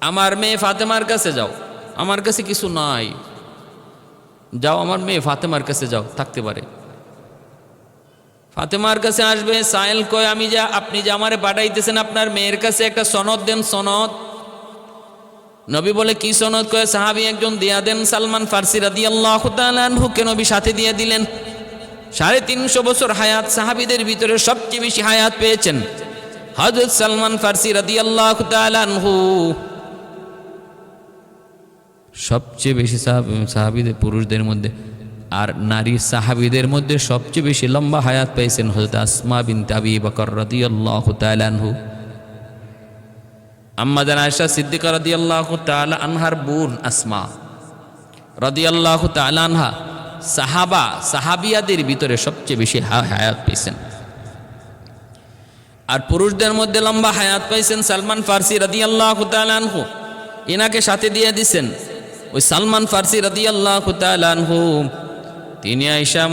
আমার মেয়ে ফাতেমার কাছে যাও, আমার কাছে কিছু নাই, যাও আমার মেয়ে ফাতেমার কাছে যাও, থাকতে পারে। ফাতেমার কাছে আসবে। সাহেল কয়, আপনি যে আমারে পাঠাইতেছেন আপনার মেয়ের কাছে একটা সনদ দেন, সনদ। নবী বলে, কি সনদ? কয়, সাহাবী একজন দিয়া দেন, সালমান ফার্সি রাদিয়াল্লাহু তাআলা আনহুকে নবী সাথে দিয়ে দিলেন। 350 বছর হায়াত, সাহাবীদের ভিতরে সবচেয়ে বেশি হায়াত পেয়েছেন হযরত সালমান ফার্সি রাদিয়াল্লাহু তাআলা আনহু। সবচেয়ে বেশি সাহাবীদের পুরুষদের মধ্যে আর নারী সাহাবীদের মধ্যে সবচেয়ে বেশি লম্বা হায়াত পেয়েছেন হযরত আসমা বিনতে আবি বকর রাদিয়াল্লাহু তাআলা আনহু। আম্মা জান আয়েশা সিদ্দিকা রাদিয়াল্লাহু তাআলা আনহার বোন আসমা রাদিয়াল্লাহু তাআলা আনহা সাহাবিয়াদের ভিতরে সবচেয়ে বেশি হায়াত পেয়েছেন। আর পুরুষদের মধ্যে লম্বা হায়াত পাইছেন সালমান ফার্সি রাদিয়াল্লাহু তাআলা আনহু। এনাকে সাথে দিয়ে দিছেন ওই সালমান ফার্সি রাদিয়াল্লাহু তাআলা আনহু। তিনি আয়েশা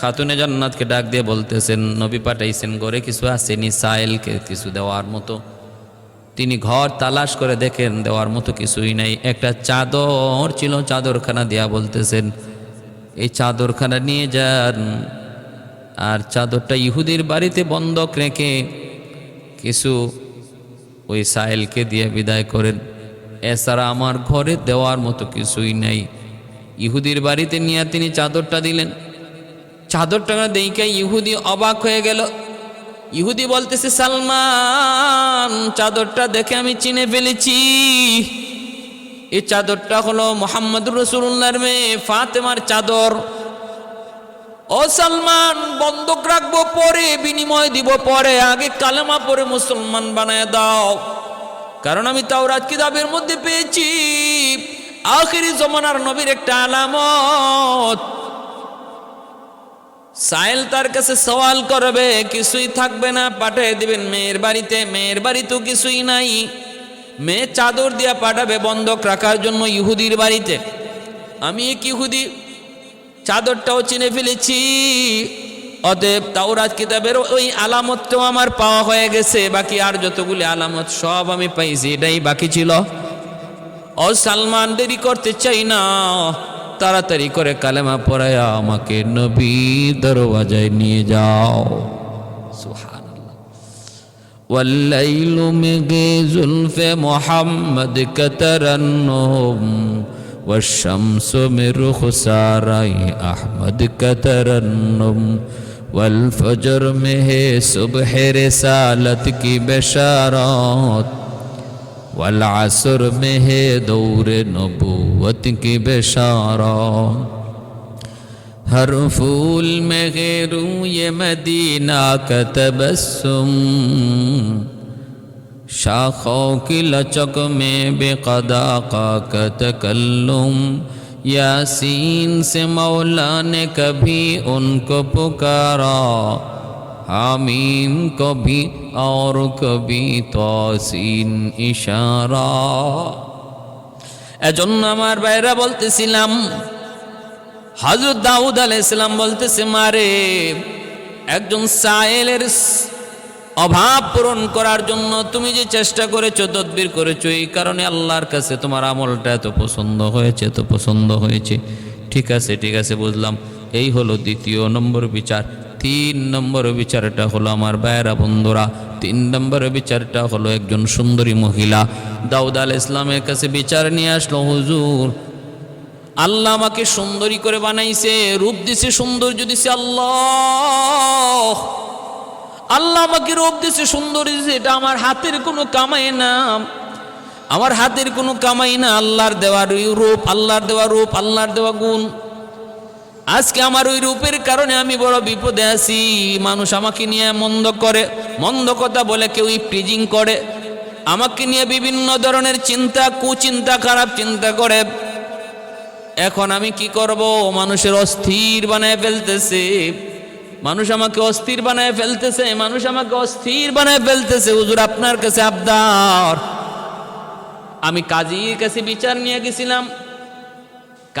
খাতুনে জান্নাতকে ডাক দিয়ে বলতেছেন, নবী পাঠাইছেন, ঘরে কিছু আসেনি সাইলকে কিছু দেওয়ার মতো। তিনি ঘর তালাশ করে দেখেন, দেওয়ার মতো কিছুই নাই। একটা চাদর ছিল, চাদরখানা দিয়া বলতেছেন, এই চাদরখানা নিয়ে যান। আর চাদরটা ইহুদির বাড়িতে বন্ধক রেখে কিছু ওই সাহেলকে দিয়ে বিদায় করেন। এছাড়া আমার ঘরে দেওয়ার মতো কিছুই নাই। ইহুদির বাড়িতে নিয়ে তিনি চাদরটা দিলেন। চাদরটা দেখে ইহুদি অবাক হয়ে গেল। ইহুদি বলতেছে, সালমান, চাদরটা দেখে আমি চিনে ফেলেছি, এই চাদরটা হলো মুহাম্মদুর রাসূলুল্লাহর মেয়ে ফাতেমার চাদর। ও সালমান, বন্ধক রাখবো পরে, বিনিময় দিব পরে, আগে কালেমা পড়ে মুসলমান বানায় দাও। কারণ আমি তাওরাত কিতাবের মধ্যে পেয়েছি আখিরি জমানার নবীর একটা আলামত। সাইল তার কাছে সওয়াল করবে, কিছুই থাকবে না, পাঠিয়ে দিবেন মেয়ের বাড়িতে। মেয়ের বাড়িতেও কিছুই নাই। মেয়ে চাদর দিয়া পাঠাবে বন্ধক রাখার জন্য ইহুদির বাড়িতে। আমি এক ইহুদি, চাদরটাও চিনে ফেলেছি। অতএব তাওরাত কিতাবের ওই আলামতটাও আমার পাওয়া হয়ে গেছে। বাকি আর যতগুলি আলামত সব আমি পাইছি, এটাই বাকি ছিল। ও সালমান, দেরি করতে চাই না, তাড়াতাড়ি করে কালেমা পড়ায়া আমাকে নবী দরওয়াজায় নিয়ে যাও। সুবহানাল্লাহ। ওয়াল্লাইলু মিগে জুলফে মুহাম্মদ কাতারান্নুম ওয়াশ-শামসু মিন রুখসারাই আহমদ কাতারান্নুম ওয়াল ফজর মে হে সুবহে রিসালত কি বেশারত वल असर में है दौर नबूवत की बेशारत हर फूल में है रूए मदीना का तबस्सुम शाखों की लचक में बेक़दा का तकल्लुम यासीन से मौला ने कभी उनको पुकारा आमीन कभी और कभी तौसीन इशारा। এজন্য আমার ভাইরা বলতেছিলাম, হযরত দাউদ আলাইহিস সালাম বলতেছে, মারে একজন সাইলের অভাব পূরণ করার জন্য তুমি যে চেষ্টা করেছো, তদবির করেছো, এই কারণে আল্লাহর কাছে তোমার আমলটা এত পছন্দ হয়েছে, এত পছন্দ হয়েছে। ঠিক আছে, ঠিক আছে, বুঝলাম। এই হলো দ্বিতীয় নম্বর বিচার। 3 নম্বর বিচারটা হলো আমার ভাইয়েরা বন্ধুরা, 3 নম্বর বিচারটা হলো একজন সুন্দরী মহিলা দাউদ আলাইহিস সালামের কাছে বিচার নিয়ে আসলো, হুজুর আল্লাহ আমাকে সুন্দরী করে বানাইছে, রূপ দিছে, সৌন্দর্য দিছে। আল্লাহ আমাকে রূপ দিছে, সৌন্দর্য দিছে, এটা আমার হাতের কোনো কামাই না, আমার হাতের কোনো কামাই না। আল্লাহর দেওয়া রূপ, আল্লাহর দেওয়া রূপ, আল্লাহর দেওয়া গুণ। আজকে আমার ওই রূপের কারণে আমি বড় বিপদে আছি। মানুষ আমাকে নিয়ে মন্দ করে, মন্দ কথা বলে, কেউ প্রিজিং করে, আমাকে নিয়ে বিভিন্ন ধরনের চিন্তা, কুচিন্তা, খারাপ চিন্তা করে। এখন আমি কি করব? মানুষের অস্থির বানায় ফেলতেছে, মানুষ আমাকে অস্থির বানায় ফেলতেছে, মানুষ আমাকে অস্থির বানায় ফেলতেছে। হুজুর আপনার কাছে আবদার। আমি কাজীর কাছে বিচার নিয়ে গেছিলাম।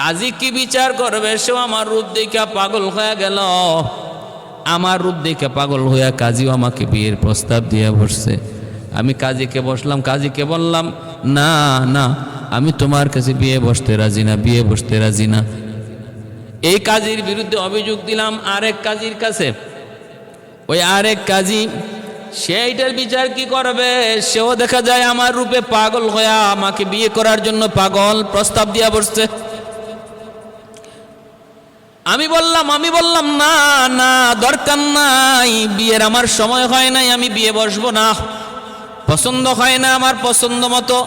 কাজী কি বিচার করবে? সেও আমার রূপ দেখে পাগল হয়ে গেল। আমার রূপ দেখে পাগল হইয়া কাজীও আমাকে বিয়ের প্রস্তাব দিয়ে বসছে। আমি কাজীকে বসলাম, কাজীকে বললাম, না না, আমি তোমার কাছে বিয়ে বসতে রাজি না, বিয়ে বসতে রাজি না। এই কাজীর বিরুদ্ধে অভিযোগ দিলাম আরেক কাজীর কাছে। ওই আরেক কাজী সেইটার বিচার কি করবে? সেও দেখা যায় আমার রূপে পাগল হয়ে আমাকে বিয়ে করার জন্য পাগল প্রস্তাব দিয়া বসছে। আমি বললাম না না, দরকার নাই, বিয়ের আমার সময় হয় নাই, আমি বিয়ে বসবো না, পছন্দ হয় না আমার পছন্দ মতো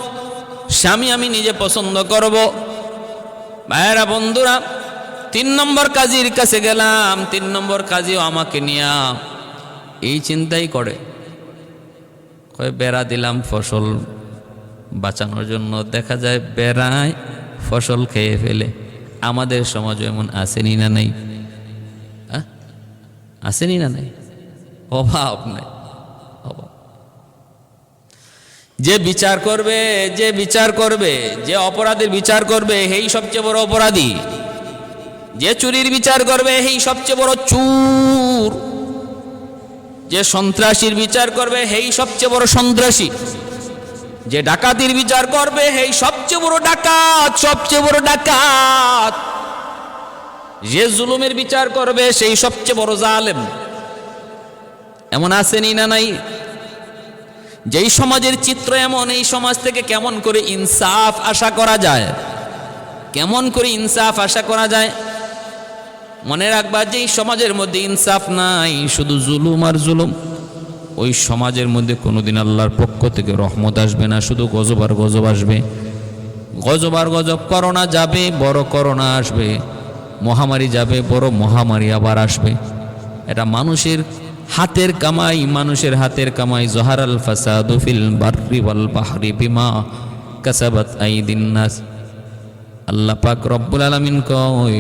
স্বামী আমি নিজে পছন্দ করব। ভাইয়েরা বন্ধুরা, 3 নম্বর কাজীর কাছে গেলাম। 3 নম্বর কাজীও আমাকে নিয়ে এই চিন্তাই করে, কয় বেড়া দিলাম ফসল বাঁচানোর জন্য, দেখা যায় বেড়ায় ফসল খেয়ে ফেলে। আমাদের সমাজে এমন আসেনি না নাই? আসেনি না নাই? অভাব নাই, অভাব। যে বিচার করবে, যে অপরাধের বিচার করবে সেই সবচেয়ে বড় অপরাধী। যে চুরির বিচার করবে সেই সবচেয়ে বড় চুর। যে সন্ত্রাসীর বিচার করবে সেই সবচেয়ে বড় সন্ত্রাসী। যে ডাকাতির বিচার করবে সেই সবচেয়ে বড় ডাকাত, সবচেয়ে বড় ডাকাত। যে জুলুমের বিচার করবে সেই সবচেয়ে বড় জালেম। এমন আসেনি না নাই? যেই সমাজের চিত্র এমন, এই সমাজ থেকে কেমন করে ইনসাফ আশা করা যায়? কেমন করে ইনসাফ আশা করা যায়? মনে রাখবা, যেই সমাজের মধ্যে ইনসাফ নাই, শুধু জুলুম আর জুলুম, ওই সমাজের মধ্যে কোনোদিন আল্লাহর পক্ষ থেকে রহমত আসবে না, শুধু গজব আর গজব আসবে। গজব আর গজব, করোনা যাবে, বড় করোনা আসবে, মহামারী যাবে, বড় মহামারী আবার আসবে। এটা মানুষের হাতের কামাই, মানুষের হাতের কামাই। জহারাল ফাসাদু ফিল বাররি ওয়াল বাহরি বিমা কাসাবাত আইদিন নাস। আল্লাহ পাক রব্বুল আলামিন কয়,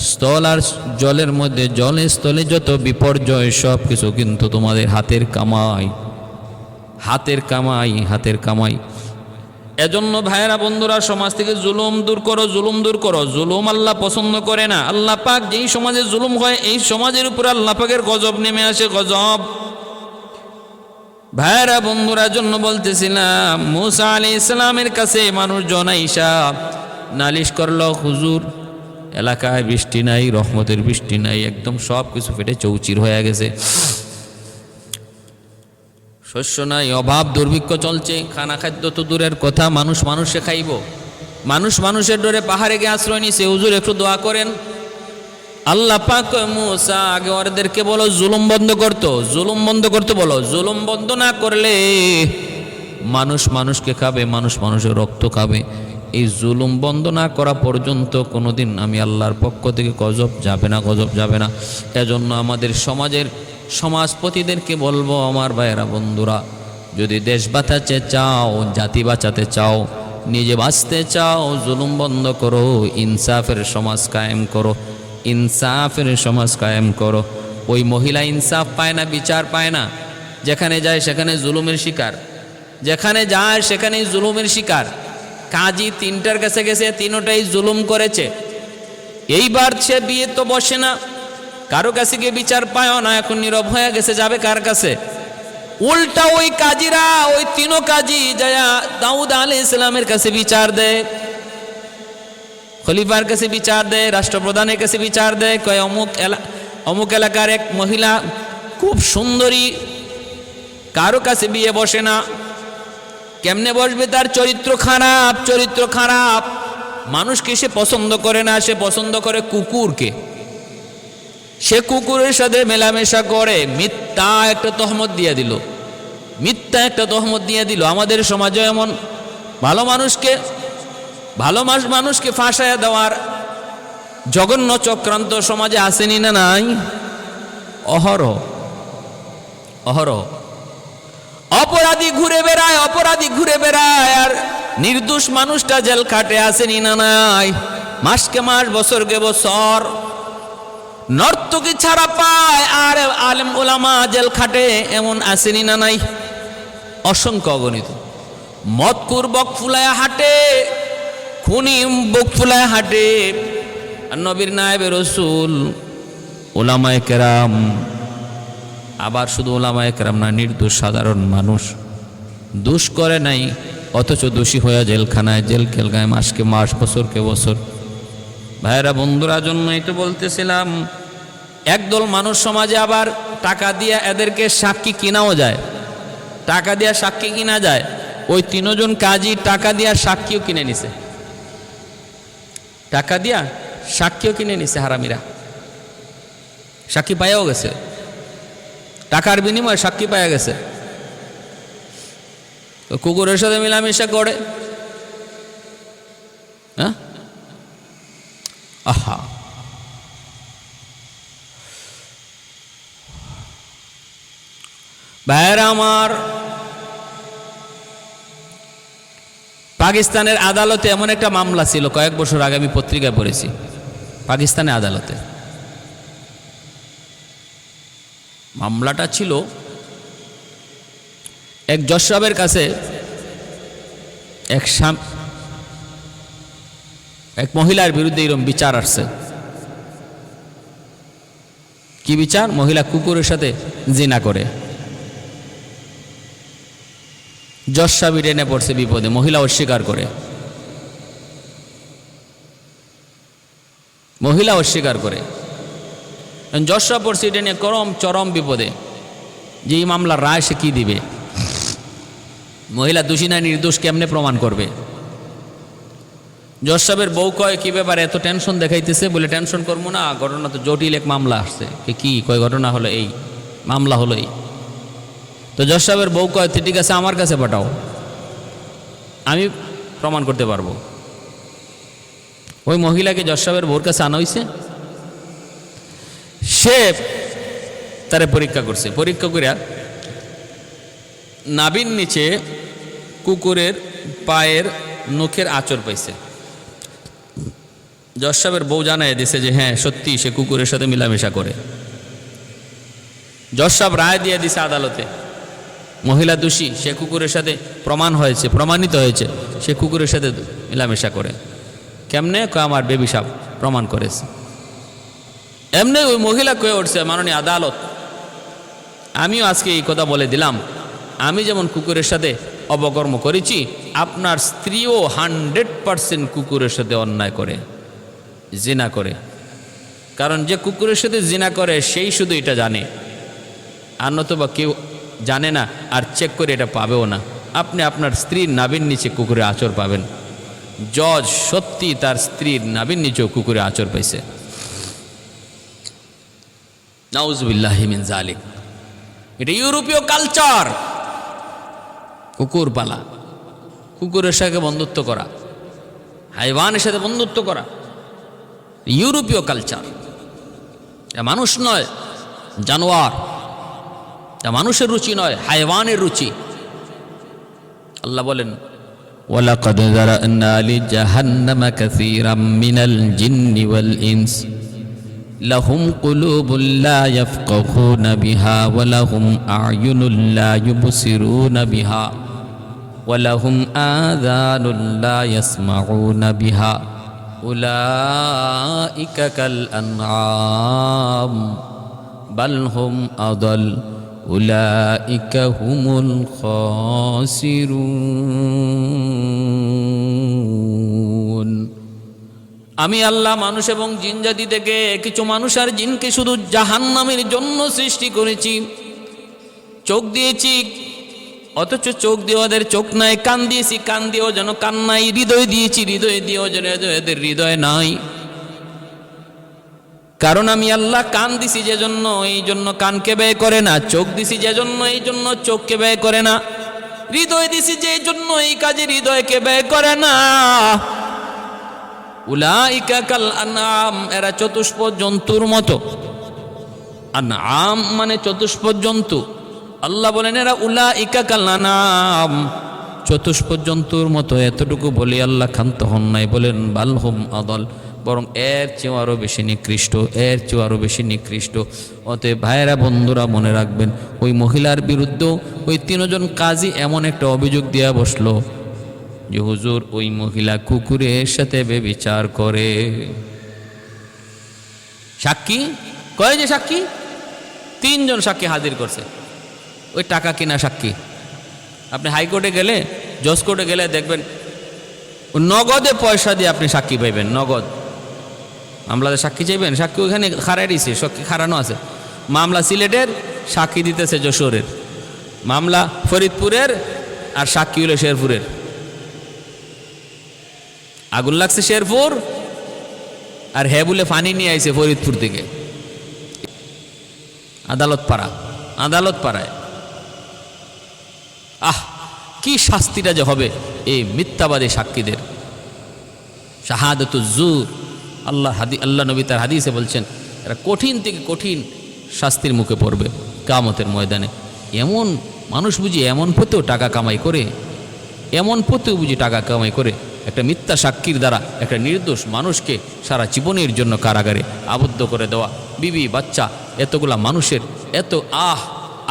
স্থল আর জলের মধ্যে, জলে স্থলে যত বিপর্যয় সব কিছু কিন্তু তোমাদের হাতের কামাই, হাতের কামাই, হাতের কামাই। এজন্য ভাইয়েরা বন্ধুরা, সমাজ থেকে জুলুম দূর করো, জুলুম দূর করো। জুলুম আল্লাহ পছন্দ করে না। আল্লাহ পাক যেই সমাজে জুলুম হয়, এই সমাজের উপরে আল্লাহ পাকের গজব নেমে আসে, গজব। ভাইয়েরা বন্ধুরা, জন্য বলতেছিলাম, মুসা আলাইহিস সালামের কাছে মানুষজন আইসা নালিশ করলো, হুজুর এলাকায় বৃষ্টি নাই, রহমতের বৃষ্টি নাই, একদম সব কিছু ফেটে চৌচির হয়ে গেছে, শস্য নাই, অভাব দুর্ভিক্ষ চলছে, খানা খাদ্য তো দূরের কথা, মানুষ মানুষে খাইব। মানুষ মানুষের ডরে পাহাড়ে গিয়ে আশ্রয় নিছে, হুজুর একটু দোয়া করেন। আল্লাহ পাক মুসা, আগে ওদেরকে বলো জুলুম বন্ধ করতো, জুলুম বন্ধ করতে বলো। জুলুম বন্ধ না করলে মানুষ মানুষকে খাবে, মানুষ মানুষের রক্ত খাবে। এই জুলুম বন্ধ না করা পর্যন্ত কোনোদিন আমি আল্লাহর পক্ষ থেকে গজব যাবে না, গজব যাবে না। এজন্য আমাদের সমাজের সমাজপতিদেরকে বলবো, আমার ভাইয়েরা বন্ধুরা, যদি দেশ বাঁচাতে চাও, জাতি বাঁচাতে চাও, নিজে বাঁচতে চাও, জুলুম বন্ধ করো, ইনসাফের সমাজ কায়েম করো, ইনসাফের সমাজ কায়েম করো। ওই মহিলা ইনসাফ পায় না, বিচার পায় না, যেখানে যায় সেখানে জুলুমের শিকার, যেখানে যায় সেখানেই জুলুমের শিকার। কাজী 3টার কাছে গেছে, 3টাই জুলুম করেছে। এইবার সে বিয়ে তো বসে না, কারো কাছে গিয়ে বিচার পায় না, এখন নীরব হয়ে গেছে, যাবে কার কাছে? উল্টা ওই কাজীরা, ওই 3 কাজী যায়া দাউদ আলাইহিস সালামের কাছে বিচার দেয়, খলিফার কাছে বিচার দেয়, রাষ্ট্রপ্রধানের কাছে বিচার দেয়। কয় অমুক এলাকার এক মহিলা খুব সুন্দরী, কারো কাছে বিয়ে বসে না, কেমনে বসবে? তার চরিত্র খারাপ, চরিত্র খারাপ, মানুষকে সে পছন্দ করে না, সে পছন্দ করে কুকুরকে। সে কুকুরের সাথে মেলামেশা করে, মিথ্যা একটা তহমত দিয়ে দিল, মিথ্যা একটা তহমত দিয়ে দিল। আমাদের সমাজে এমন ভালো মানুষকে ফাঁসায়া দেওয়ার জঘন্য চক্রান্ত সমাজে আসেনি না নাই? অহরহ অহরহ। অপরাধী ঘুরে বেড়ায়, আর নির্দোষ মানুষটা জেল খাটে, আসেনি না নাই? মাসকে মাস, বছরকে বছর নর্তকী ছাড়া পায়, আর আলেম ওলামা জেল খাটে, এমন আসেনি না নাই? অসংখ্য অগণিত। মদকুর বক ফুলায় হাঁটে, খুনি বুক ফুলায় হাঁটে। আর নবীর নায়েবে রসুল ওলামায়ে কেরাম, আবার শুধু ওলামায়ে কেরাম না, নির্দোষ সাধারণ মানুষ, দোষ করে নাই, অথচ দোষী হয়ে জেলখানায়, জেল কেলগায় মাসকে মাস, বছরকে বছর। ভাইয়েরা বন্ধুরা, জন্যই তো বলতেছিলাম, একদল মানুষ সমাজে আবার টাকা দিয়ে এদেরকে সাক্ষী কিনাও যায়, টাকা দিয়া সাক্ষী কিনা যায়। ওই 3 জন কাজী টাকা দিয়া সাক্ষীও কিনে নিছে, টাকা দিয়া সাক্ষীও কিনে নিছে হারামিরা। সাক্ষী পাইয়াও গেছে, টাকার বিনিময়ে সাক্ষী পাইয়া গেছে। তো কুকুরের সাথে মিলামিশা করে, হ্যাঁ, আহা। ভাইয়েরা আমার, পাকিস্তানের আদালতে এমন একটা মামলা ছিল, কয়েক বছর আগে আমি পত্রিকায় পড়েছি। পাকিস্তানের আদালতে মামলাটা ছিল, এক জজ সাহেবের কাছে এক মহিলার বিরুদ্ধে এরকম বিচার আসছে। কি বিচার? মহিলা কুকুরের সাথে জিনা করে। জজ সাহেব টেনে পড়ছে বিপদে, মহিলা অস্বীকার করে, মহিলা অস্বীকার করে। জজ সাহেব পড়ছে টেনে চরম বিপদে, যে এই মামলার রায় সে কি দিবে, মহিলা দোষী না নির্দোষ কেমনে প্রমাণ করবে। জজ সাহেবের বউ কয়, কি ব্যাপারে এত টেনশন দেখাইতেছে? বলে, টেনশন করবো না, ঘটনা তো জটিল, এক মামলা আসছে। কি কয়? ঘটনা হলো এই, মামলা হলো এই। তো জজ সাহেবের বউ কয়, ঠিক আছে, আমার কাছে পাঠাও, আমি প্রমাণ করতে পারবো। ওই মহিলাকে জজ সাহেবের বউর কাছে আনা হয়েছে। সে তারে পরীক্ষা করছে, পরীক্ষা করিয়া নাভির নিচে কুকুরের পায়ের নখের আঁচড় পাইছে। জজ সাহেবের বউ জানায় দিছে যে হ্যাঁ সত্যি সে কুকুরের সাথে মিলামেশা করে। জজ সাহেব রায় দিয়ে দিছে আদালতে, মহিলা দোষী, সে কুকুরের সাথে প্রমাণিত হয়েছে সে কুকুরের সাথে মিলামেশা করে। কেমনে? কয়, আমার বেবি সাহেব প্রমাণ করেছে। এমনি ওই মহিলা কয়ে উঠছে, মাননীয় আদালত, আমিও আজকে এই কথা বলে দিলাম, আমি যেমন কুকুরের সাথে অপকর্ম করেছি, আপনার স্ত্রীও 100% কুকুরের সাথে অন্যায় করে, জিনা করে। কারণ যে কুকুরের সাথে জিনা করে সেই শুধু এটা জানে, আর নতুবা কেউ জানে না, আর চেক করে এটা পাবেও না। আপনি আপনার স্ত্রীর নাভির নিচে কুকুরের আঁচড় পাবেন। জজ সত্যি তার স্ত্রীর নাভির নিচেও কুকুরের আঁচড় পাইছে। নাউজুবিল্লাহি মিন যালিক। এটা ইউরোপীয় কালচার, কুকুর পালা, কুকুরের সাথে বন্ধুত্ব করা, হাইওয়ানের সাথে বন্ধুত্ব করা, ইউরোপীয় কালচার। এটা মানুষ নয়, জানোয়ার। এটা মানুষের রুচি নয়, হাইওয়ানের রুচি। আল্লাহ বলেন, ওয়ালাকাদ যারানা লিজাহান্নামা কাসীরাম মিনাল জিন্নি ওয়াল ইনস লাহুম কুলুবুল লা ইয়াফকাহুনা বিহা ওয়া লাহুম আ'য়ুনুল লা ইউবসিরুনা বিহা ওয়া লাহুম আযানুল লা ইয়াসমাউনা বিহা উলাইকা কাল আনআম বাল হুম আদাল উলাইকা হুমুল খাসিরুন। আমি আল্লাহ মানুষ এবং জিন জাতি থেকে কিছু মানুষ আর জিনকে শুধু জাহান্নামের জন্য সৃষ্টি করেছি। চোখ দিয়েছি, অথচ চোখ দিয়ে ওদের চোখ নাই, কান দিয়েছি, কান দিয়েও যেন কান নাই, হৃদয় দিয়েছি, হৃদয় দিয়েও যেন এদের হৃদয় নাই। কারণ আমি আল্লাহ কান দিছি যে জন্য, এই জন্য কানকে ব্যয় করে না, চোখ দিছি যে জন্য, এই জন্য চোখকে ব্যয় করে না, হৃদয় দিছি যে জন্য, এই কাজে হৃদয়কে ব্যয় করে না। উলাইকা কাল আনআম, এরা চতুষ্পদ জন্তুর মতো। আনআম মানে চতুষ্পদ জন্তু। আল্লাহ বলেন এরা উলাইকা কাল আনআম, চতুষ্পদ জন্তুর মতো। এতটুকু বলি আল্লাহ ক্ষান্ত হন নাই, বলেন বাল হুম আদাল, বরং এর চেয়েও আরও বেশি নিকৃষ্ট, এর চেয়েও আরও বেশি নিকৃষ্ট। অতএব ভাইয়েরা বন্ধুরা মনে রাখবেন, ওই মহিলার বিরুদ্ধেও ওই 3 জন কাজী এমন একটা অভিযোগ দেওয়া বসলো যে হুজুর ওই মহিলা কুকুরের সাথে ব্যভিচার করে। সাক্ষী কয় যে সাক্ষী 3 জন সাক্ষী হাজির করছে, ওই টাকা কিনা সাক্ষী। আপনি হাইকোর্টে গেলে জজ কোর্টে গেলে দেখবেন নগদে পয়সা দিয়ে আপনি সাক্ষী পাইবেন, নগদ। মামলাতে সাক্ষী চাইবেন, সাক্ষী ওইখানে খাড়াই দিছে, সাক্ষী খাড়ানো আছে। মামলা সিলেটের, সাক্ষী দিতেছে যশোরের, মামলা ফরিদপুরের, আর সাক্ষী হলো শেরপুরের। আগুন লাগছে শেরপুর, আর হ্যাঁ বলে পানি নিয়ে আইছে ফরিদপুর থেকে। আদালত পাড়ায় কি শাস্তিটা যে হবে এই মিথ্যাবাদী সাক্ষীদের। শাহাদাতুজ জুর, আল্লাহ নবী তার হাদিসে বলছেন এরা কঠিন থেকে কঠিন শাস্তির মুখে পড়বে কিয়ামতের ময়দানে। এমন মানুষ বুঝি এমন পথেও টাকা কামাই করে, একটা মিথ্যা সাক্ষীর দ্বারা একটা নির্দোষ মানুষকে সারা জীবনের জন্য কারাগারে আবদ্ধ করে দেওয়া, বিবি বাচ্চা এতগুলা মানুষের এত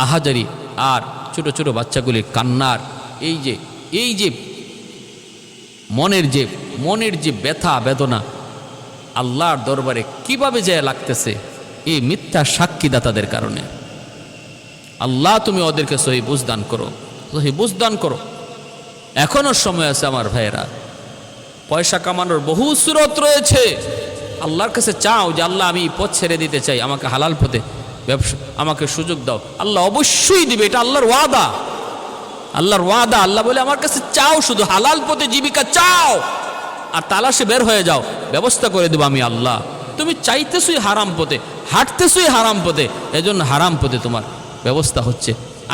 আহাজারি, আর ছোট ছোট বাচ্চাগুলির কান্নার এই যে মনের যে ব্যথা বেদনা আল্লাহর দরবারে কিভাবে যায় লাগতেছে এই মিথ্যা সাক্ষীদাতাদের কারণে। আল্লাহ তুমি ওদেরকে সহি বুঝ দান করো। এখনো সময় আছে আমার ভাইয়েরা, পয়সা কামানোর বহু সুরত রয়েছে। আল্লাহর কাছে চাও যে আল্লাহ আমি পথ ছেড়ে দিতে চাই, আমাকে হালাল পথে ব্যবসা, আমাকে সুযোগ দাও। আল্লাহ অবশ্যই দিবে, এটা আল্লাহর ওয়াদা। আল্লাহ বলে আমার কাছে চাও, শুধু হালাল পথে জীবিকা চাও আর তালাশে বের হয়ে যাও, ব্যবস্থা করে দেবো আমি আল্লাহ। তুমি চাইতেছই হারাম পথে, হাঁটতেছই হারাম পথে, এজন্য হারাম পথে তোমার ব্যবস্থা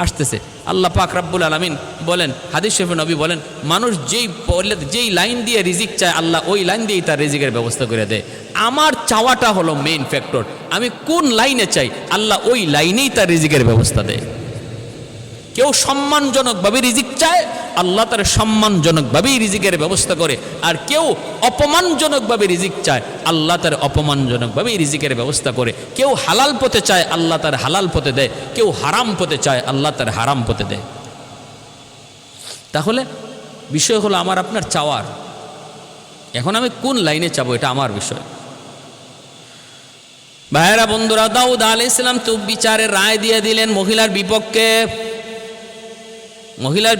আসতেছে। আল্লাহ পাক রব্বুল আলামিন বলেন, হাদিস শরীফে নবী বলেন, মানুষ যেই লাইন দিয়ে রিজিক চায় আল্লাহ ওই লাইন দিয়েই তার রিজিকের ব্যবস্থা করে দেয়। আমার চাওয়াটা হলো মেইন ফ্যাক্টর, আমি কোন লাইনে চাই আল্লাহ ওই লাইনেই তার রিজিকের ব্যবস্থা দেয়। কেউ সম্মানজনকভাবে রিজিক চায়, আল্লাহ তার সম্মানজনকভাবেই রিজিকের ব্যবস্থা করে। আর কেউ অপমানজনকভাবে রিজিক চায়, আল্লাহ তার অপমানজনকভাবেই রিজিকের ব্যবস্থা করে। কেউ হালাল পথে চায়, আল্লাহ তার হালাল পথে দেয়। কেউ হারাম পথে চায়, আল্লাহ তার হারাম পথে দেয়। তাহলে বিষয় হলো আমার আপনার চাওয়ার। এখন আমি কোন লাইনে চাবো এটা আমার বিষয়। ভাইয়েরা বন্ধুরা, দাউদ আলাইহিস সালাম তো বিচারের রায় দিয়ে দিলেন মহিলার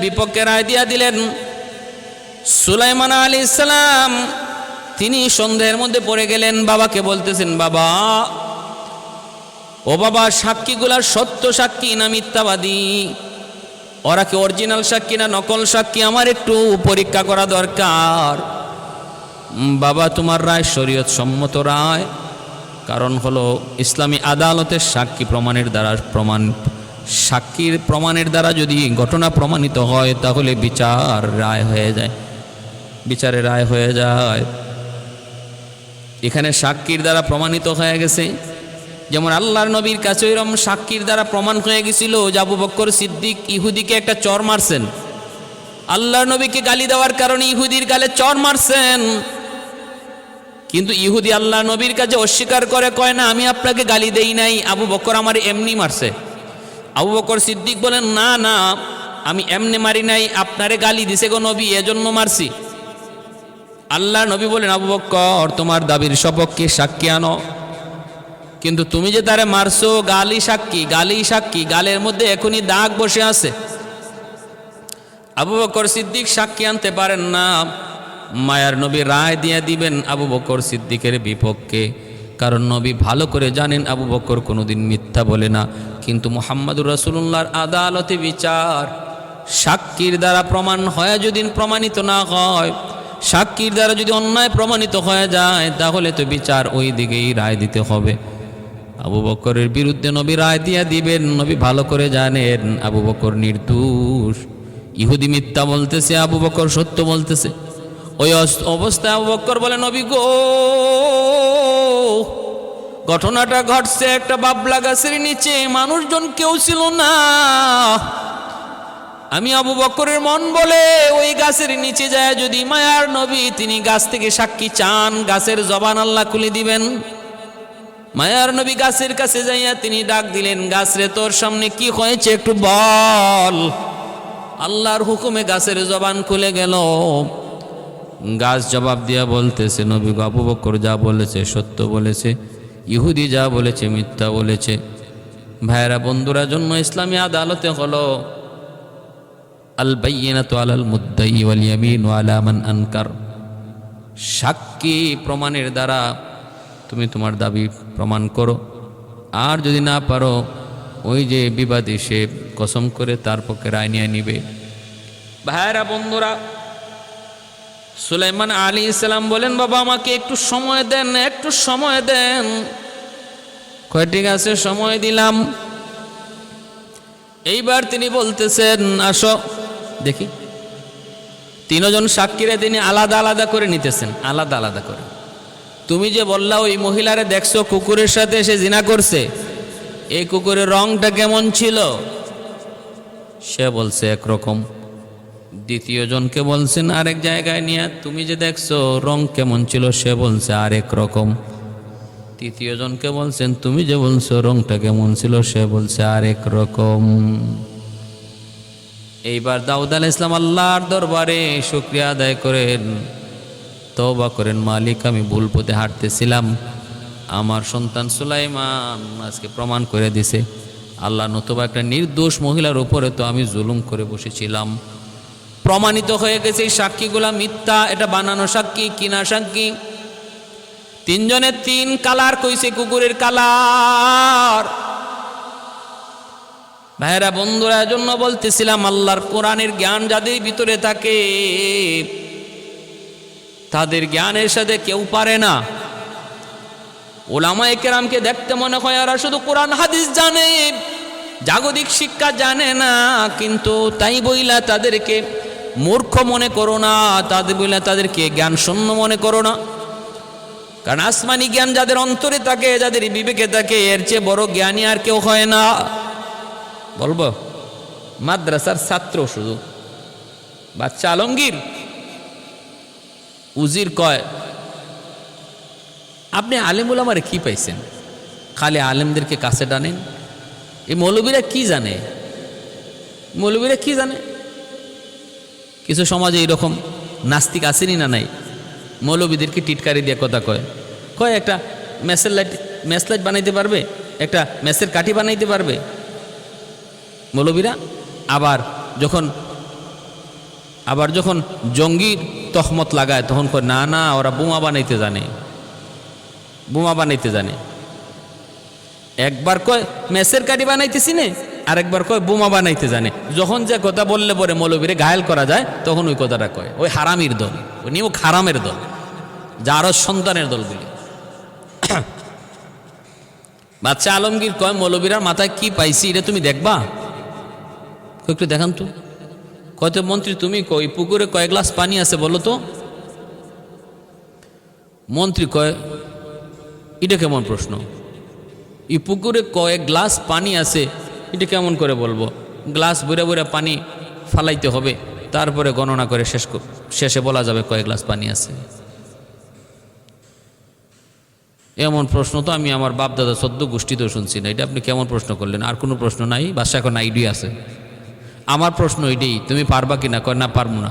বিপক্ষে রায় দিয়া দিলেন। সুলাইমান আলাইহিস সালাম তিনি সন্দেহের মধ্যে পড়ে গেলেন, বাবাকে বলতেছেন, বাবা সাক্ষীগুলার সত্য সাক্ষী না মিথ্যাবাদী, ওরা কি অরিজিনাল সাক্ষী না নকল সাক্ষী, আমার একটু পরীক্ষা করা দরকার। বাবা তোমার রায় শরীয়ত সম্মত রায়, কারণ হলো ইসলামী আদালতের সাক্ষীর প্রমাণের দ্বারা যদি ঘটনা প্রমাণিত হয় তাহলে বিচারের রায় হয়ে যায়। এখানে সাক্ষীর দ্বারা প্রমাণিত হয়ে গেছে, যেমন আল্লাহর নবীর কাছে এরকম সাক্ষীর দ্বারা প্রমাণ হয়ে গেছিল যে আবু বকর সিদ্দিক ইহুদিকে একটা চর মারছেন। আল্লাহর নবীকে গালি দেওয়ার কারণে ইহুদির গালে চর মারছেন, কিন্তু ইহুদি আল্লাহ নবীর কাছে অস্বীকার করে, কয় না আমি আপনাকে গালি দেই নাই, আবু বকর আমার এমনি মারছে। আবু বকর সিদ্দিক বলেন, না না আমি এমনি মারি নাই, আপনারে গালি দিছে গো নবী, এজন্য মারছি। আল্লাহ নবী বলেন, আবু বকর তোমার দাবির সপক্ষে সাক্ষী আনো, কিন্তু তুমি যে তারে মারছো গালি সাক্ষী, গালের মধ্যে এখনই দাগ বসে আছে। আবু বকর সিদ্দিক সাক্ষী আনতে পারেন না। মায়ার নবী রায় দিয়ে দিবেন আবু বকর সিদ্দিকের বিপক্ষে, কারণ নবী ভালো করে জানেন আবু বকর কোনোদিন মিথ্যা বলে না। কিন্তু মুহাম্মদুর রাসূলুল্লাহর আদালতে বিচার সাক্ষীর দ্বারা প্রমাণ হয়, যদি প্রমাণিত না হয়, সাক্ষীর দ্বারা যদি অন্যায় প্রমাণিত হয়ে যায়, তাহলে তো বিচার ওই দিকেই রায় দিতে হবে। আবু বকরের বিরুদ্ধে নবী রায় দিয়ে দিবেন। নবী ভালো করে জানেন আবু বকর নির্দোষ, ইহুদি মিথ্যা বলতেছে, আবু বকর সত্য বলতেছে। ওই অবস্থায় আবু বকর বলে, নবী গো ঘটনাটা ঘটছে একটা বাবলা গাছের নিচে, মানুষজন কেউ ছিল না। আমি আবু বকরের মন বলে ওই গাছের নিচে যায় যদি মায়ার নবী তিনি গাছ থেকে সাক্ষী চান, গাছের জবান আল্লাহ খুলে দিবেন। মায়ার নবী গাছের কাছে যাইয়া তিনি ডাক দিলেন, গাছ রে তোর সামনে কি হয়েছে একটু বল। আল্লাহর হুকুমে গাছের জবান খুলে গেল। গাছ জবাব দিয়া বলতেছে, নবী আবু বকর যা বলেছে সত্য বলেছে, ইহুদি যা বলেছে মিথ্যা বলেছে। ভাইয়েরা বন্ধুরা, জন্য ইসলামী আদালতে হলো আল বাইয়িনাতু আলাল মুদ্দাই ওয়াল ইয়ামিনু আলা মান আনকার। সাক্ষী প্রমাণের দ্বারা তুমি তোমার দাবি প্রমাণ করো, আর যদি না পারো ওই যে বিবাদী সে কসম করে তার পক্ষে রায় নিয়ে নিবে। ভাইরা বন্ধুরা, সুলাইমান আলাইহিস সালাম বলেন, বাবা আমাকে একটু সময় দেন, একটু সময় দেন। কয় ঠিক আছে, সময় দিলাম। এইবার তিনি বলতেছেন, আসো দেখি। তিনজন সাক্ষীরা তিনি আলাদা আলাদা করে নিতেছেন, আলাদা আলাদা করে। তুমি যে বললা ওই মহিলারে দেখছো কুকুরের সাথে সে জিনা করছে, এই কুকুরের রংটা কেমন ছিল? সে বলছে একরকম। দ্বিতীয় জনকে বলছেন আরেক জায়গায় নিয়ে, তুমি যে দেখছো রং কেমন ছিল? সে বলছে আরেক রকম। তৃতীয় জনকে বলছেন, তুমি যে বলছো রংটা কেমন ছিল? সে বলছে আরেক রকম। এইবার দাউদ আলাইহিস সালাম আল্লাহর দরবারে শুকরিয়া আদায় করেন, তওবা করেন, মালিক আমি ভুল পথে হাঁটতেছিলাম, আমার সন্তান সুলাইমান আজকে প্রমাণ করে দিছে আল্লাহ, নতুবা একটা নির্দোষ মহিলার উপরে তো আমি জুলুম করে বসেছিলাম। প্রমাণিত হয়ে গেছে এই সাক্ষীগুলা মিথ্যা, এটা বানানো সাক্ষী, কিনা সাক্ষী। তিনজনের তিন কালার কইছে, কুকুরের কালার। ভাইরা বন্ধুরা, জন্য বলতেছিলাম আল্লাহর কোরআনের জ্ঞান যাদের ভিতরে থাকে তাদের জ্ঞানের সাথে কেউ পারে না। উলামায়ে কেরামকে দেখতে মনে হয় এরা শুধু কোরআন হাদিস জানে, জাগতিক শিক্ষা জানে না, কিন্তু তাই বইলা তাদেরকে মূর্খ মনে করো না, তাদের বইলা তাদেরকে জ্ঞান শূন্য মনে করো না। কারণ আসমানি জ্ঞান যাদের অন্তরে থাকে, যাদের বিবেকে থাকে, এর চেয়ে বড় জ্ঞানী আর কেউ হয় না। বলবো মাদ্রাসার ছাত্র শুধু বাচ্চা আলমগীর উজির কয়, আপনি আলেমুল আমারে কি পাইছেন? খালি আলেমদেরকে কাছে টানেন। এই মৌলবীরা কি জানে? মৌলবীরা কি জানে? কিছু সমাজে এইরকম নাস্তিক আসেনি না নাই? মৌলবীদেরকে টিটকারি দিয়ে কথা কয়, কয় একটা ম্যাচ লাইট বানাইতে পারবে, একটা ম্যাচের কাঠি বানাইতে পারবে মৌলবীরা। আবার যখন জঙ্গির তহমত লাগায় তখন কয় না না ওরা বোমা বানাইতে জানে, বোমা বানাইতে জানে। একবার কয় ম্যাচের কাঠি বানাইতেছি নে, আরেকবার কয় বোমা বানাইতে জানে। যখন যে কথা বললে পরে মৌলবীরে ঘায়েল করা যায় তখন ওই কথাটা কয়। ওই হারামির দল, ওই নিয়ম হারামের দল, যারও সন্তানের দলগুলি। বাচ্চা আলমগীর কয় মৌলবীরার মাথায় কি পাইছি এটা তুমি দেখবা, একটু দেখান তো। কত মন্ত্রী তুমি কই পুকুরে কয় গ্লাস পানি আছে বলো তো? মন্ত্রী কয় এটা কেমন প্রশ্ন? এই পুকুরে কয়েক গ্লাস পানি আছে এটা কেমন করে বলবো? গ্লাস বইরা বইরা পানি ফালাইতে হবে, তারপরে গণনা করে শেষে বলা যাবে কয়েক গ্লাস পানি আছে। এমন প্রশ্ন তো আমি আমার বাপ দাদা সদ্য গোষ্ঠীতেও শুনছি না। এটা আপনি কেমন প্রশ্ন করলেন? আর কোনো প্রশ্ন নাই? বাসা এখন আইডিয়া আছে। আমার প্রশ্ন এটাই, তুমি পারবা কিনা? কয় না পারবো না।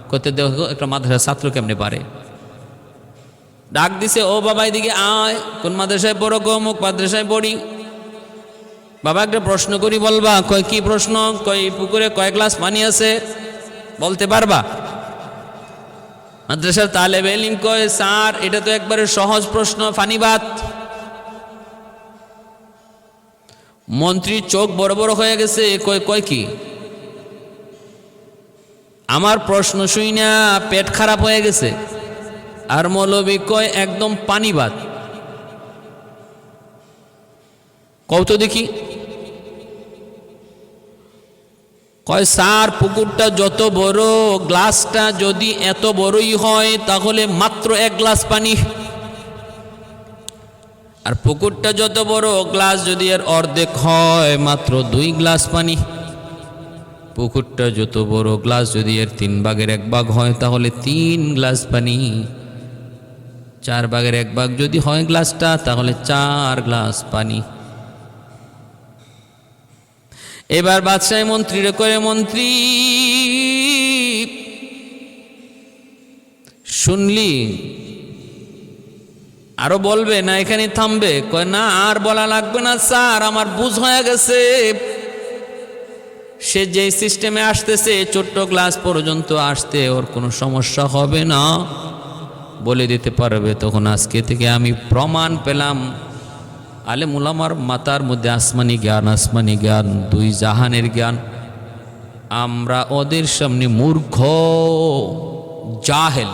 কইতে দেখো একটা মাদ্রাসার ছাত্র কেমনে পারে। ডাক দিছে, ও বাবা এদিকে আয়। কোন মাদ্রাসায় পড়ো? অমুক মাদ্রাসায় পড়ি। বাবা একটা প্রশ্ন করি বলবা? কয় কি প্রশ্ন? কয় পুকুরে কয় গ্লাস পানি আছে বলতে পারবা? মাদ্রাসার তালেবে ইলম কয় স্যার এটা তো একবারে সহজ প্রশ্ন, ফানিবাত। মন্ত্রীর চোখ বড় বড় হয়ে গেছে, কয় কি? আমার প্রশ্ন শুই না পেট খারাপ হয়ে গেছে। আর মৌলবী কয় একদম পানিবাত। কও তো দেখি। কয় স্যার পুকুরটা যত বড়, গ্লাসটা যদি এত বড়ই হয় তাহলে মাত্র এক গ্লাস পানি। আর পুকুরটা যত বড়, গ্লাস যদি এর অর্ধেক হয় মাত্র 2 গ্লাস পানি। পুকুরটা যত বড়, গ্লাস যদি এর 3 ভাগের 1 ভাগ হয় তাহলে 3 গ্লাস পানি। 4 ভাগের 1 ভাগ যদি হয় গ্লাসটা তাহলে 4 গ্লাস পানি। এবার বাদশাহ মন্ত্রীরে করে, মন্ত্রী শুনলি আরো বলবে না এখানে থামবে? কয় না আর বলা লাগবে না স্যার, আমার বুঝ হয়ে গেছে। সে যেই সিস্টেমে আসতেছে ছোট্ট ক্লাস পর্যন্ত আসতে ওর কোনো সমস্যা হবে না বলে দিতে পারবে। তখন আজকে থেকে আমি প্রমাণ পেলাম আলেম উলামার মাথার মধ্যে আসমানি জ্ঞান, দুই জাহানের জ্ঞান। আমরা ওদের সামনে মূর্খ জাহেল,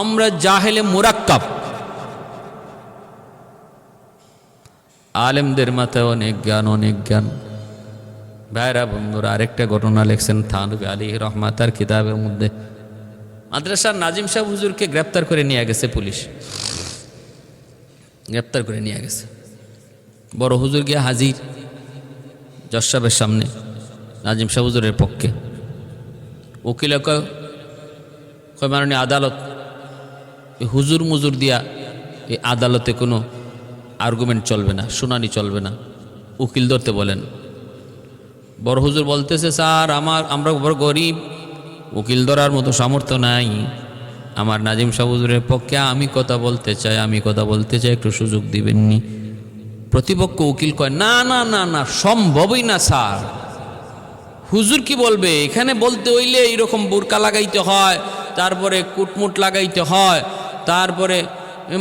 আমরা জাহেলে মুরাক্কাব। আলেমদের মাথায় অনেক জ্ঞান। ভাইরা বন্ধুরা, আরেকটা ঘটনা লেখছেন থানভী আলাইহির রহমাতার কিতাবের মধ্যে। মাদ্রাসার নাজিম সাহেব হুজুরকে গ্রেপ্তার করে নিয়ে গেছে পুলিশ, গ্রেপ্তার করে নিয়ে গেছে। বড় হুজুর গিয়ে হাজির জজ সাহেবের সামনে নাজিম সাহেব হুজুরের পক্ষে। উকিল কয় মাননীয় আদালত, হুজুর মুজুর দিয়া এই আদালতে কোনো আর্গুমেন্ট চলবে না, শুনানি চলবে না, উকিল ধরতে বলেন। বড় হুজুর বলতেছে, স্যার আমরা বড় গরিব, উকিল ধরার মতো সামর্থ্য নাই। আমার নাজিম সাহেব হুজুরের পক্ষে আমি কথা বলতে চাই, একটু সুযোগ দিবেননি? প্রতিপক্ষ উকিল কয়, না না না না, সম্ভবই না স্যার। হুজুর কি বলবে? এখানে বলতে হইলে এইরকম বোরকা লাগাইতে হয়, তারপরে কুটমুট লাগাইতে হয়, তারপরে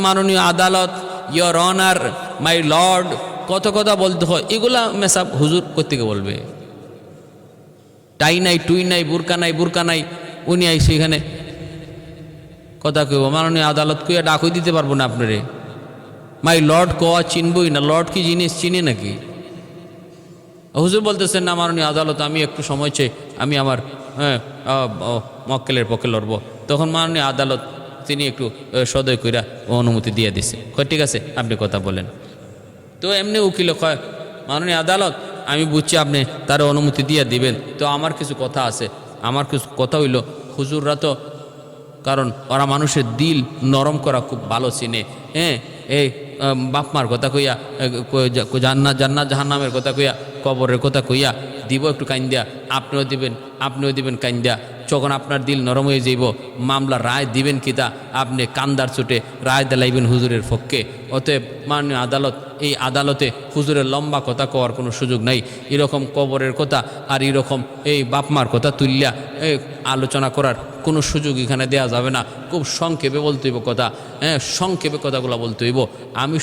মাননীয় আদালত, ইয়োর অনার, মাই লর্ড, কত কথা বলতে হয়। এগুলা মেসাব হুজুর কোত্থেকে বলবে? টাই নাই, টুই নাই, বুরকা নাই, উনি আই সেখানে কথা কইব। মাননীয় আদালত কইয়া ডাকই দিতে পারবো না আপনারে। মাই লর্ড কোয়া চিনবই না, লর্ড কি জিনিস চিনি নাকি? হুজুর বলতেছেন, না মাননীয় আদালত, আমি একটু সময় চাই, আমি আমার মক্কেলের পক্ষে লড়ব। তখন মাননীয় আদালত তিনি একটু সদয় কইরা অনুমতি দিয়ে দিছে। কয় ঠিক আছে, আপনি কথা বলেন। তো এমনি উকিল কয়, মাননীয় আদালত, আমি বুঝছি আপনি তার অনুমতি দিয়ে দিবেন, তো আমার কিছু কথা আছে। আমার কিছু কথা হইল, হুজুররা তো, কারণ ওরা মানুষের দিল নরম করা খুব ভালো চিনে, হ্যাঁ, এই বাপমার কথা কইয়া, জান্নাত জাহান্নামের কথা কইয়া, কবরের কথা কইয়া দিব একটু কাইন্দিয়া, আপনিও দিবেন কাইন্দিয়া। যখন আপনার দিল নরম হয়ে যাইব, মামলা রায় দিবেন কিতা, আপনি কান্দার চোটে রায় দিলাইবেন হুজুরের পক্ষে। অতএব মাননীয় আদালত, এই আদালতে হুজুরের লম্বা কথা কওয়ার কোনো সুযোগ নাই। এরকম কবরের কথা আর এরকম এই বাপমার কথা তুললিয়া এই আলোচনা করার কোনো সুযোগ এখানে দেয়া যাবে না। খুব সংক্ষেপে বলতে হইব কথা, হ্যাঁ, সংক্ষেপে কথাগুলো বলতে হইব। আমি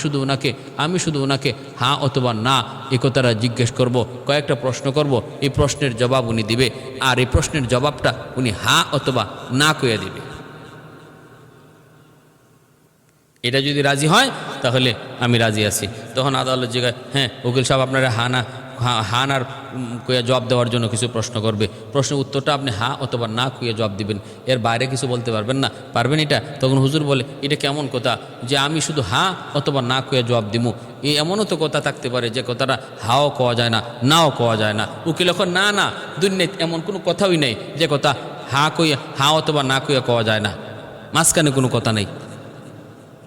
শুধু ওনাকে হ্যাঁ অথবা না এই কথাটা জিজ্ঞেস করব, কয়েকটা প্রশ্ন করব, এই প্রশ্নের জবাব উনি দিবে, আর এই প্রশ্নের জবাবটা উনি হ্যাঁ অথবা না কইয়া দিবে। এটা যদি রাজি হয় তাহলে আমি রাজি আছি। তখন আদালত জিজ্ঞাসা, হ্যাঁ উকিল সাহেব, আপনারা হান আর কইয়া জবাব দেওয়ার জন্য কিছু প্রশ্ন করবে, প্রশ্নের উত্তরটা আপনি হ্যাঁ অথবা না কইয়া জবাব দিবেন, এর বাইরে কিছু বলতে পারবেন না, পারবেন এটা? তখন হুজুর বলে, এটা কেমন কথা যে আমি শুধু হ্যাঁ অথবা না কইয়া জবাব দিব? এই এমনও তো কথা থাকতে পারে যে কথাটা হাও কওয়া যায় না, নাও কওয়া যায় না। উকিল এখন, না না, দুনিয়াতে এমন কোনো কথাই নেই যে কথা হ্যাঁ অথবা না কইয়া কওয়া যায় না, মাঝখানে কোনো কথা নেই।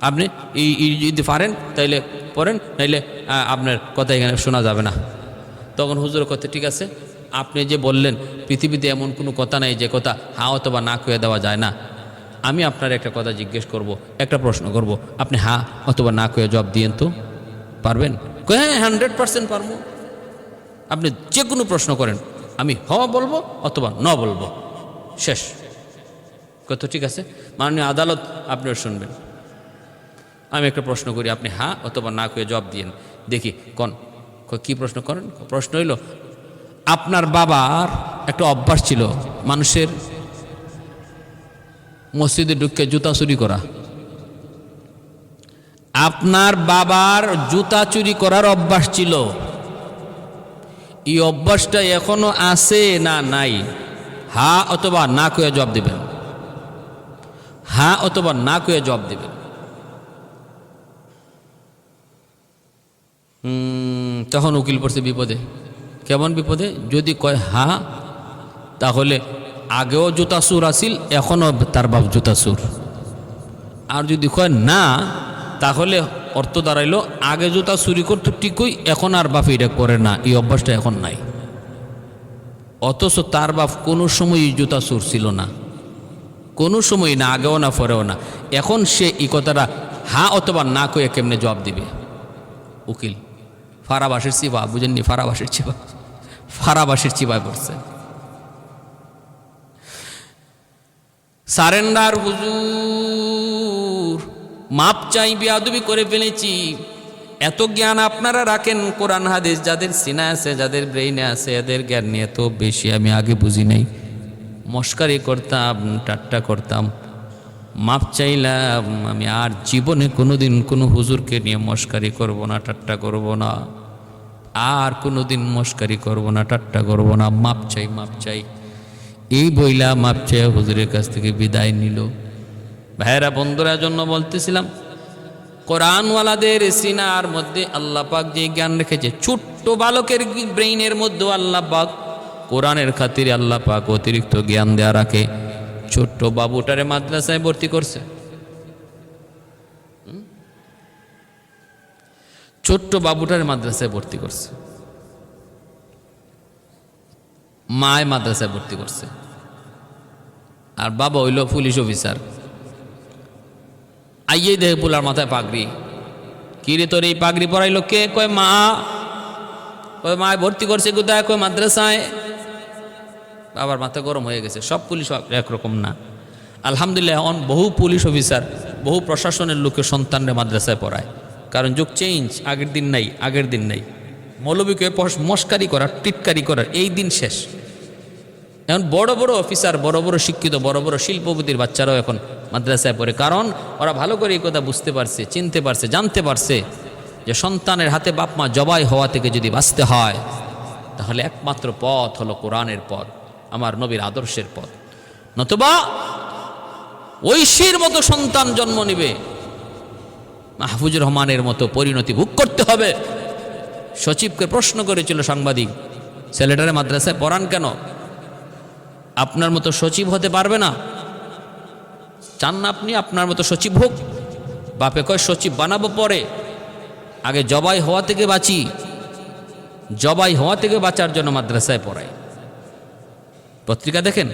আপনি যদি পারেন তাইলে পড়েন, নাইলে আপনার কথা এখানে শোনা যাবে না। তখন হুজুরের কথা, ঠিক আছে, আপনি যে বললেন পৃথিবীতে এমন কোনো কথা নাই যে কথা হ্যাঁ অথবা না কয়ে দেওয়া যায় না। আমি আপনার একটা কথা জিজ্ঞেস করব, একটা প্রশ্ন করব, আপনি হ্যাঁ অথবা না কয়ে জবাব দিয়েন তো, পারবেন? হ্যাঁ 100% পারবো। আপনি যে কোনো প্রশ্ন করেন, আমি হ বলবো অথবা ন বলবো, শেষ কথা। ঠিক আছে, মাননীয় আদালত আপনারা শুনবেন। আমি একটা প্রশ্ন করি, আপনি হ্যাঁ অথবা না কয়ে জবাব দিয়েন, দেখি কোন কি প্রশ্ন করেন। প্রশ্ন হইল, আপনার বাবার একটা অভ্যাস ছিল মানুষের মসজিদে ঢুকে জুতা চুরি করা। আপনার বাবার জুতা চুরি করার অভ্যাস ছিল, এই অভ্যাসটা এখনো আছে না নাই? হ্যাঁ অথবা না কয়ে জবাব দিবেন, হ্যাঁ অথবা না কয়ে জবাব দিবেন। তখন উকিল পড়ছে বিপদে। কেমন বিপদে? যদি কয় হ্যাঁ, তাহলে আগেও জুতা চুর আসিল, এখনও তার বাপ জুতা চুর। আর যদি কয় না, তাহলে অর্থ দাঁড়াইল আগে জুতা চুরি করতো ঠিকই, এখন আর বাপ এটা করে না, এই অভ্যাসটা এখন নাই। অথচ তার বাপ কোনো সময়ই জুতা চুর ছিল না, কোনো সময় না, আগেও না পরেও না। এখন সে এই কথাটা হ্যাঁ অথবা না কয়ে কেমনে জবাব দিবে? উকিল ফারাবাসের চিপা, বুঝেননি? ফারাবাসের চিপা, ফারাবাসীর চিপায় পড়ছে। সারেন্ডার হুজুর, মাপ চাই, বেয়াদবি করে ফেলেছি। এত জ্ঞান আপনারা রাখেন কোরআন হাদিস, যাদের সিনা আছে, যাদের ব্রেইনে আছে, এদের জ্ঞান নিয়ে এত বেশি আমি আগে বুঝি নাই। মস্কারি করতাম, ঠাট্টা করতাম, মাপ চাইলাম। আমি আর জীবনে কোনোদিন কোনো হুজুরকে নিয়ে মস্কারি করব না, ঠাট্টা করব না, আর কোনোদিন মস্কারি করব না, ঠাট্টা করব না। মাপ চাই, মাপ চাই, এই বইলা মাপ চাই হুজুরের কাছ থেকে বিদায় নিল। ভাইয়েরা বন্ধুরা, জন্য বলতেছিলাম, কোরআনওয়ালাদের সিনার মধ্যে আল্লাহ পাক যে জ্ঞান রেখেছে, ছোট্ট বালকের ব্রেইনের মধ্যে আল্লাহ পাক কোরআনের খাতিরে আল্লাহ পাক অতিরিক্ত জ্ঞান দেয়া রাখে। ছোট্ট বাবুটারে মাদ্রাসায় ভর্তি করছে, ছোট্ট বাবুটারে মাদ্রাসায় ভর্তি করছে, মায় মাদ্রাসায় ভর্তি করছে, আর বাবা হইল পুলিশ অফিসার। আইয়ে দেখে পোলার মাথায় পাগড়ি। কি রে তোর এই পাগড়ি পরাইলো কে? কয় মা। কয় মায় ভর্তি করছে কোথায়? কয় মাদ্রাসায়। বাবার মাথা গরম হয়ে গেছে। সব পুলিশ একরকম না। আলহামদুলিল্লাহ এখন বহু পুলিশ অফিসার, বহু প্রশাসনের লোকের সন্তানরা মাদ্রাসায় পড়ায়, কারণ যুগ চেঞ্জ। আগের দিন নাই, আগের দিন নাই। মৌলবীকে মস্কারি করার, টিটকারি করার এই দিন শেষ। এখন বড় বড় অফিসার, বড় বড় শিক্ষিত, বড় বড় শিল্পপতির বাচ্চারাও এখন মাদ্রাসায় পড়ে, কারণ ওরা ভালো করে এই কথা বুঝতে পারছে, চিনতে পারছে, জানতে পারছে যে সন্তানের হাতে বাপ মা জবাই হওয়া থেকে যদি বাঁচতে হয়, তাহলে একমাত্র পথ হলো কোরআনের পথ, আমার নবীর আদর্শের পথ। নতুবা ঐশীর মতো সন্তান জন্ম নিবে, মাহফুজুর রহমানের মতো পরিণতি ভোগ করতে হবে। সচিবকে প্রশ্ন করেছিল সাংবাদিক, ছেলেটারে মাদ্রাসায় পড়ান কেন? আপনার মতো সচিব হতে পারবে না? চান না আপনি আপনার মতো সচিব হোক? বাপে কয় সচিব বানাবো পরে, আগে জবাই হওয়া থেকে বাঁচি। জবাই হওয়া থেকে বাঁচার জন্য মাদ্রাসায় পড়াই। পত্রিকা দেখেন,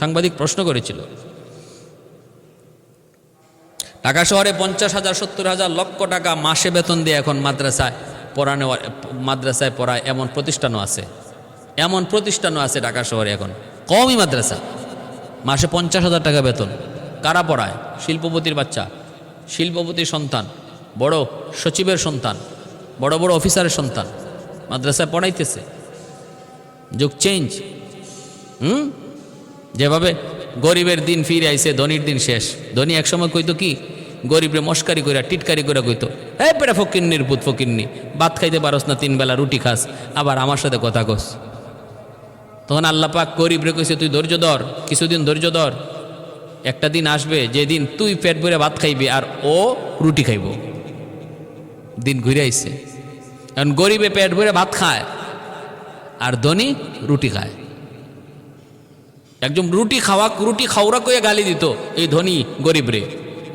সাংবাদিক প্রশ্ন করেছিল। ঢাকা শহরে 50,000, 70,000, লক্ষ টাকা মাসে বেতন দিয়ে এখন মাদ্রাসায় পড়ায় এমন প্রতিষ্ঠানও আছে। এমন প্রতিষ্ঠানও আছে ঢাকা শহরে এখন, কমই মাদ্রাসা, মাসে 50,000 টাকা বেতন। কারা পড়ায়? শিল্পপতির বাচ্চা, শিল্পপতির সন্তান, বড় সচিবের সন্তান, বড় বড় অফিসারের সন্তান মাদ্রাসায় পড়াইতেছে। যুগ চেঞ্জ। যেভাবে গরিবের দিন ফিরে আইছে, ধনির দিন শেষ। ধনী একসময় কইতো কি, গরিবরে মস্কারি করে, টিটকারি করে কইতো, এই পেটা ফকিন্নির পুত, ফকিন্নি, ভাত খাইতে পারস না, 3 বেলা রুটি খাস, আবার আমার সাথে কথা কস। তখন আল্লাহ পাক গরিবরে কইছে, তুই ধৈর্য ধর, কিছুদিন ধৈর্য ধর, একটা দিন আসবে যেদিন তুই পেট ভরে ভাত খাইবি আর ও রুটি খাইব। দিন ঘুরে আইছে। এখন গরিবে পেট ভরে ভাত খায় আর ধনী রুটি খায়। একজন রুটি খাওরা কইয়া গালি দিত এই ধনী গরিবরে,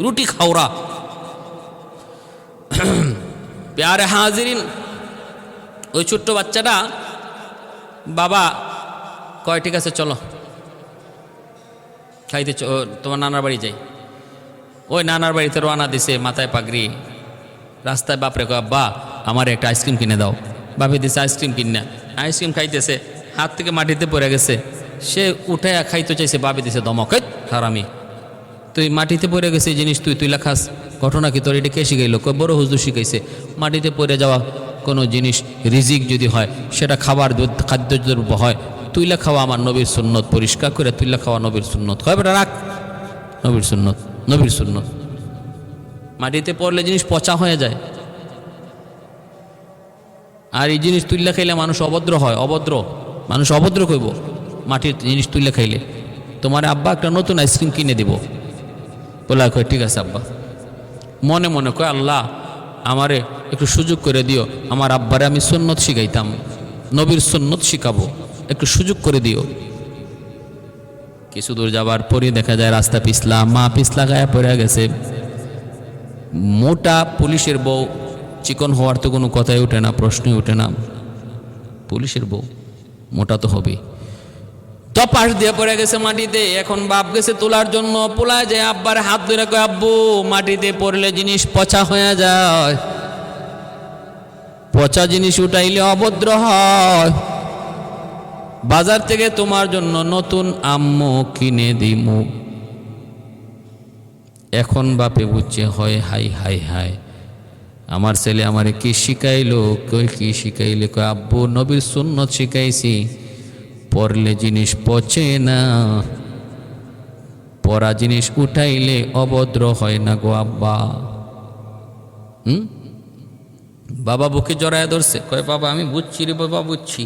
রুটি খাওরা। প্যারে হাজিরিন, ওই ছোট্ট বাচ্চাটা, বাবা কয় ঠিক আছে চলো খাইতে, তোমার নানার বাড়ি যাই। ওই নানার বাড়িতে রওনা দিছে, মাথায় পাগড়ি। রাস্তায় বাপরে কয়, আব্বা আমার একটা আইসক্রিম কিনে দাও। বাপে দিছে আইসক্রিম কিনে, আইসক্রিম খাইতেছে, হাত থেকে মাটিতে পড়ে গেছে। সে উঠে খাইতে চাইছে, বাপে দিছে ধমক, হারামি, তুই মাটিতে পড়ে গেছে জিনিস তুই তুইলা খাস, ঘটনা কি তোর? এটা কে শিখাইল? বড় হুজুর শিখাইছে। মাটিতে পড়ে যাওয়া কোনো জিনিস রিজিক যদি হয়, সেটা খাবার খাদ্য দ্রব্য হয়, তুইলা খাওয়া আমার নবীর সুন্নত, পরিষ্কার করে তুইলা খাওয়া নবীর সুন্নত। হয় বেটা রাখ, নবীর সুন্নত, নবীর সুন্নত। মাটিতে পড়লে জিনিস পচা হয়ে যায়, আর এই জিনিস তুইলা খাইলে মানুষ অভদ্র হয়, অভদ্র মানুষ অভদ্র কইব মাটির জিনিস তুইলা খাইলে। তোমার আব্বা একটা নতুন আইসক্রিম কিনে দিব। বলা কয় ঠিক আছে আব্বা। মনে মনে কয়, আল্লাহ আমারে একটু সুযোগ করে দিও, আমার আব্বারে আমি সুন্নত শিখাইতাম, নবীর সুন্নত শিখাবো, একটু সুযোগ করে দিও। কিছু দূর যাবার পরে দেখা যায় রাস্তা পিছলা, মা পিছলা গায়ে পড়ে গেছে। মোটা পুলিশের বউ, চিকন হওয়ার তো কোনো কথাই ওঠে না, প্রশ্নই ওঠে না। পুলিশের বউ মোটা তো হবেই। পাশ দিয়ে পড়ে গেছে মাটিতে। এখন বাপ গেছে তোলার জন্য, পোলা যায় আব্বার হাত ধরে কয়, আব্বু মাটিতে পড়লে জিনিস পচা হয়ে যায়, পচা জিনিস উঠাইলে অভদ্র হয়। বাজার থেকে তোমার জন্য নতুন আম্মু কিনে দিমু। এখন বাপে বুঝছে হয় হাই হাই হাই, আমার ছেলে আমারে কি শিখাইলো, কই কি শিখাইলে, কই আব্বু নবীর সুন্নত শিখাইছি, পড়লে জিনিস পচে না, পড়া জিনিস উঠাইলে অভদ্র হয় না গো আব্বা। বাবা বুকে জড়ায় ধরছে, কয় বাবা আমি বুঝছি রে বাবা, বুঝছি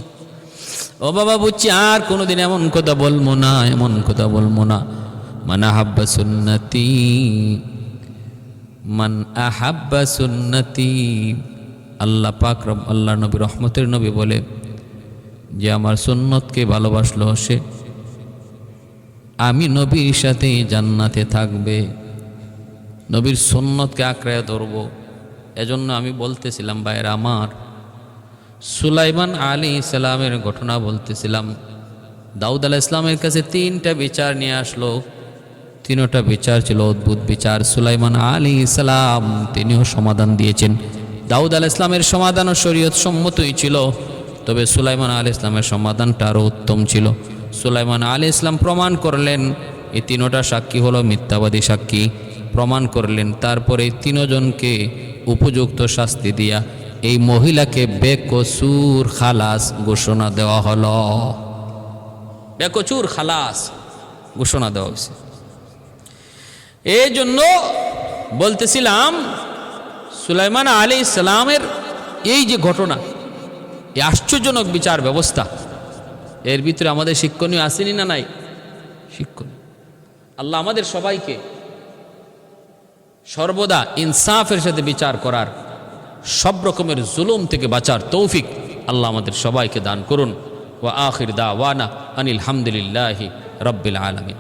ও বাবা বুঝছি, আর কোনোদিন এমন কথা বলবো না, এমন কথা বলবো না। মান আহাব্বা সুন্নতি, মান আহাব্বা সুন্নতি, আল্লাহ পাক আল্লাহ নবী রহমতের নবী বলে যে আমার সুন্নতকে ভালোবাসলো সে আমি নবীর সাথে জান্নাতে থাকবে। নবীর সুন্নতকে আঁকড়ায় ধরবো। এজন্য আমি বলতেছিলাম ভাইয়ের আমার, সুলাইমান আলাইহিস সালামের ঘটনা বলতেছিলাম। দাউদ আলাইহিস সালামের কাছে 3টা বিচার নিয়ে আসলো, 3টা বিচার ছিল অদ্ভুত বিচার। সুলাইমান আলাইহিস সালাম তিনিও সমাধান দিয়েছেন। দাউদ আলাইহিস সালামের সমাধানও শরীয়ত সম্মতই ছিল, তবে সুলাইমান আলাইহিস সালামের সমাধানটা আরও উত্তম ছিল। সুলাইমান আলাইহিস সালাম প্রমাণ করলেন, এই 3টা সাক্ষী হলো মিথ্যাবাদী সাক্ষী, প্রমাণ করলেন। তারপরে 3 জনকে উপযুক্ত শাস্তি দিয়া এই মহিলাকে বেকসুর খালাস ঘোষণা দেওয়া হলো। বেকসুর খালাস ঘোষণা দেওয়া হয়েছে। এই জন্য বলতেছিলাম সুলাইমান আলাইহিস সালামের এই যে ঘটনা, এই আশ্চর্যজনক বিচার ব্যবস্থা, এর ভিতরে আমাদের শিক্ষণীয় আসেনি না নাই? শিক্ষণীয়। আল্লাহ আমাদের সবাইকে সর্বদা ইনসাফের সাথে বিচার করার, সব রকমের জুলুম থেকে বাঁচার তৌফিক আল্লাহ আমাদের সবাইকে দান করুন। ওয়া আখির দাওয়ানা আনিল হামদুলিল্লাহি রাব্বিল আলামিন।